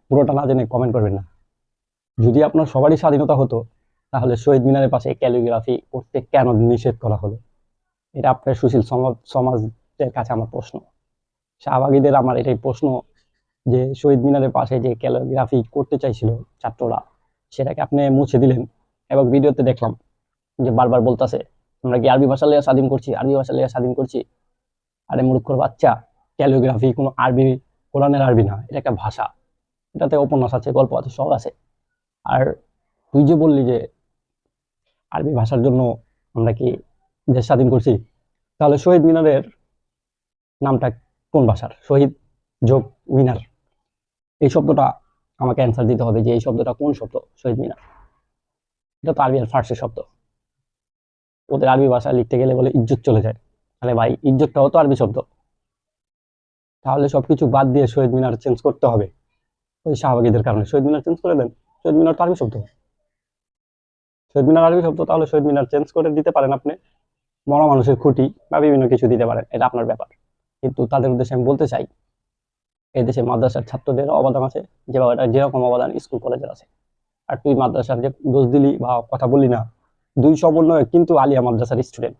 পুরোটা না জেনে কমেন্ট করবেন না। যদি আপনার সবারই স্বাধীনতা হতো, তাহলে শহীদ মিনারের পাশে ক্যালিগ্রাফি করতে কেন নিষেধ করা হলো? এটা আপনার সুশীল সমাজের কাছে আমার প্রশ্ন। শাহবাগীদের আমার এটাই প্রশ্ন যে শহীদ মিনারের পাশে যে ক্যালিগ্রাফি করতে চাইছিল ছাত্ররা, সেটাকে আপনি মুছে দিলেন। এবং ভিডিওতে দেখলাম যে বারবার বলতেছে আমরা কি আরবি ভাষা লিয়ে স্বাধীন করছি, আরবি ভাষা লিয়ে স্বাধীন করছি। আরে মূর্খর বাচ্চা, ক্যালিওগ্রাফি কোনো আরবি, কোরআনের আরবি না, এটা একটা ভাষা। এটাতে উপন্যাস আছে, গল্প আছে, সব আছে। আর তুই যে বললি যে আরবি ভাষার জন্য আমরা কি দেশ স্বাধীন করছি, তাহলে শহীদ মিনারের নামটা কোন ভাষার? শহীদ যোগ মিনার, এই শব্দটা আমাকে অ্যান্সার দিতে হবে যে এই শব্দটা কোন শব্দ। শহীদ মিনার এটা তো আরবি আর ফার্সি শব্দ। ওদের আরবি ভাষা লিখতে গেলে বলে ইজ্জত চলে যায়। তাহলে ভাই ইজ্জতটাও তো আরবি শব্দ। তাহলে সবকিছু বাদ দিয়ে শহীদ মিনার চেঞ্জ করতে হবে ওই শাহবাগীদের কারণে। শহীদ মিনার চেঞ্জ করে দেন। শহীদ মিনার তো আরবি শব্দ। শহীদ মিনার আরবি শব্দ, তাহলে শহীদ মিনার চেঞ্জ করে দিতে পারেন আপনি। মরা মানুষের খুঁটি বা বিভিন্ন কিছু দিতে পারেন, এটা আপনার ব্যাপার। কিন্তু তাদের উদ্দেশ্যে আমি বলতে চাই, এই দেশে মাদ্রাসার ছাত্রদের অবদান আছে, যেভাবে যেরকম অবদান স্কুল কলেজের আছে। আর তুই মাদ্রাসার যে দোষ দিলি বা কথা বললি না, দুই সমন্বয় কিন্তু আলিয়া মাদ্রাসার স্টুডেন্ট।